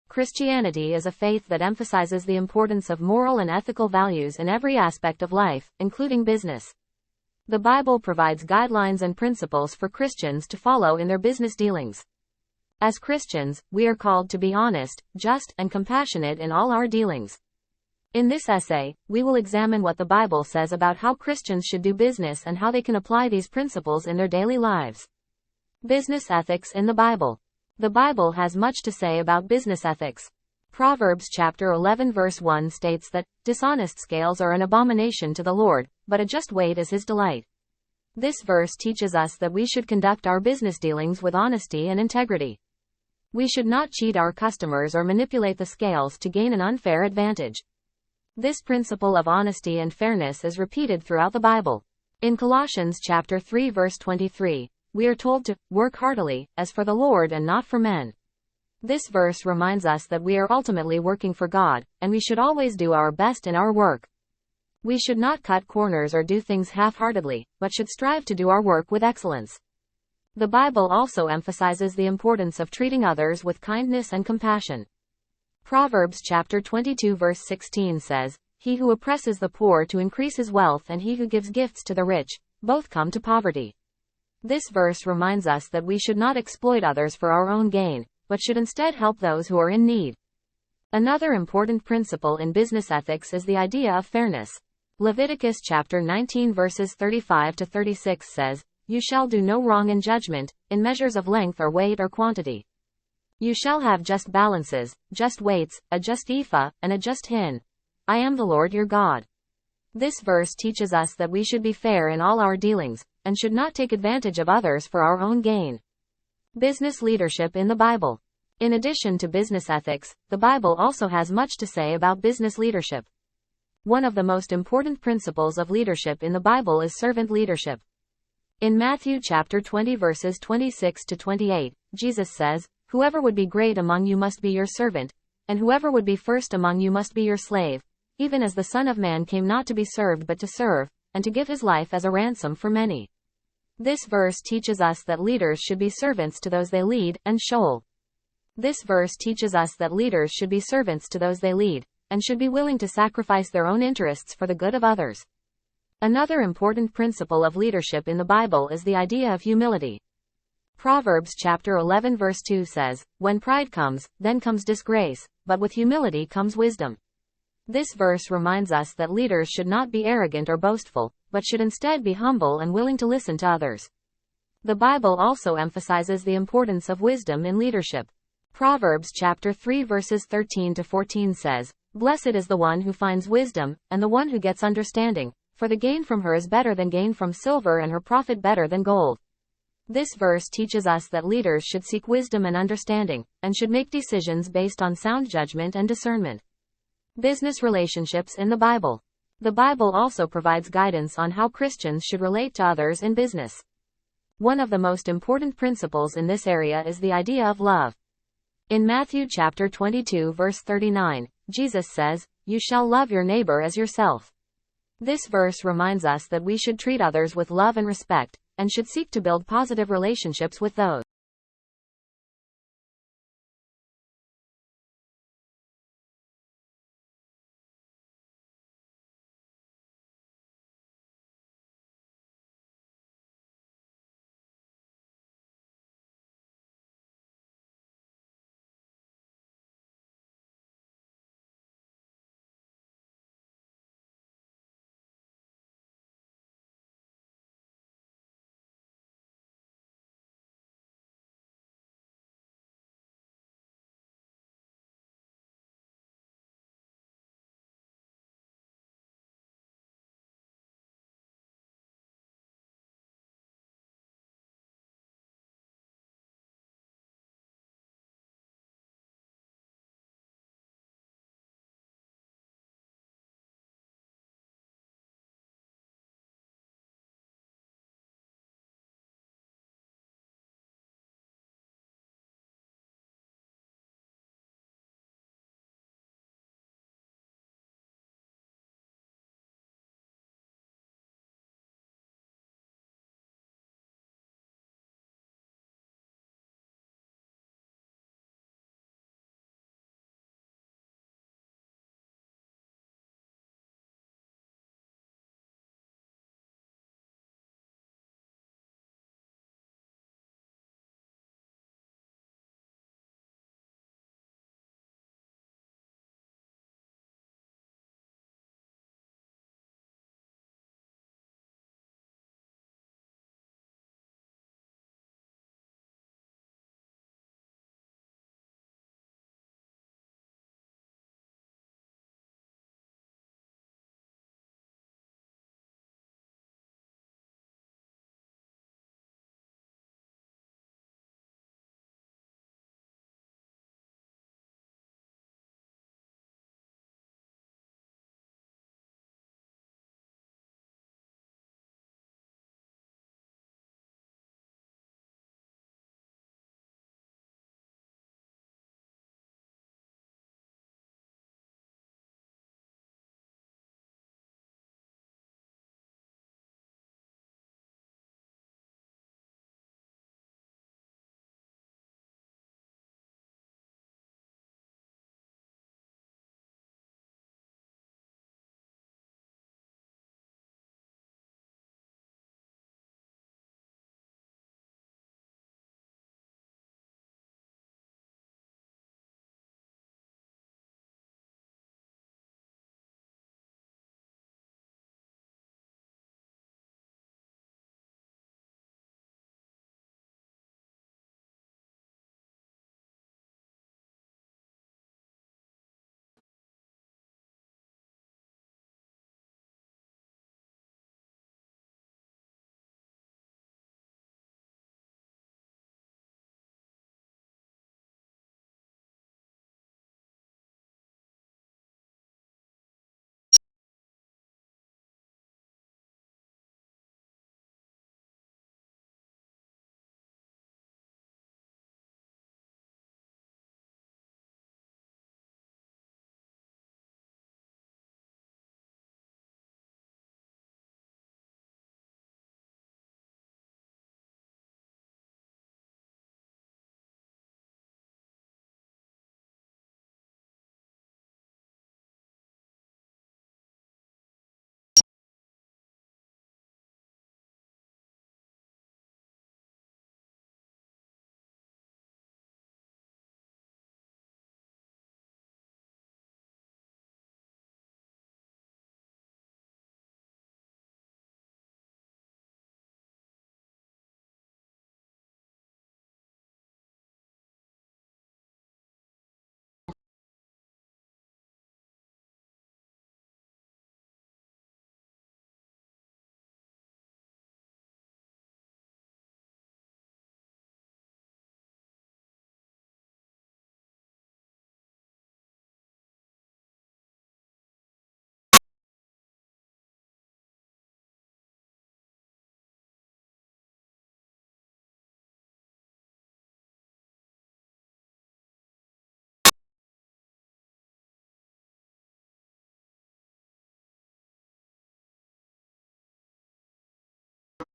Christianity is a faith that emphasizes the importance of moral and ethical values in every aspect of life, including business. The Bible provides guidelines and principles for Christians to follow in their business dealings. As Christians, we are called to be honest, just, and compassionate in all our dealings. In this essay, we will examine what the Bible says about how Christians should do business and how they can apply these principles in their daily lives. Business ethics in the Bible. The Bible has much to say about business ethics. Proverbs chapter 11 verse 1 states that, "Dishonest scales are an abomination to the Lord, but a just weight is his delight." This verse teaches us that we should conduct our business dealings with honesty and integrity. We should not cheat our customers or manipulate the scales to gain an unfair advantage. This principle of honesty and fairness is repeated throughout the Bible. In Colossians chapter 3 verse 23, we are told to work heartily, as for the Lord and not for men. This verse reminds us that we are ultimately working for God, and we should always do our best in our work. We should not cut corners or do things half-heartedly, but should strive to do our work with excellence. The Bible also emphasizes the importance of treating others with kindness and compassion. Proverbs chapter 22 verse 16 says, "He who oppresses the poor to increase his wealth and he who gives gifts to the rich, both come to poverty." This verse reminds us that we should not exploit others for our own gain, but should instead help those who are in need. Another important principle in business ethics is the idea of fairness. Leviticus chapter 19 verses 35 to 36 says, "You shall do no wrong in judgment, in measures of length or weight or quantity. You shall have just balances, just weights, a just ephah, and a just hin. I am the Lord your God." This verse teaches us that we should be fair in all our dealings, and should not take advantage of others for our own gain. Business leadership in the Bible. In addition to business ethics, the Bible also has much to say about business leadership. One of the most important principles of leadership in the Bible is servant leadership. In Matthew chapter 20 verses 26 to 28, Jesus says, "Whoever would be great among you must be your servant, and whoever would be first among you must be your slave, even as the Son of Man came not to be served but to serve, and to give his life as a ransom for many." This verse teaches us that leaders should be servants to those they lead, and should. This verse teaches us that leaders should be servants to those they lead, and should be willing to sacrifice their own interests for the good of others. Another important principle of leadership in the Bible is the idea of humility. Proverbs chapter 11 verse 2 says, "When pride comes, then comes disgrace, but with humility comes wisdom." This verse reminds us that leaders should not be arrogant or boastful, but should instead be humble and willing to listen to others. The Bible also emphasizes the importance of wisdom in leadership. Proverbs chapter 3 verses 13 to 14 says, "Blessed is the one who finds wisdom, and the one who gets understanding, for the gain from her is better than gain from silver and her profit better than gold." This verse teaches us that leaders should seek wisdom and understanding, and should make decisions based on sound judgment and discernment. Business relationships in the Bible. The Bible also provides guidance on how Christians should relate to others in business. One of the most important principles in this area is the idea of love. In Matthew chapter 22 verse 39, Jesus says, "You shall love your neighbor as yourself." This verse reminds us that we should treat others with love and respect, and should seek to build positive relationships with those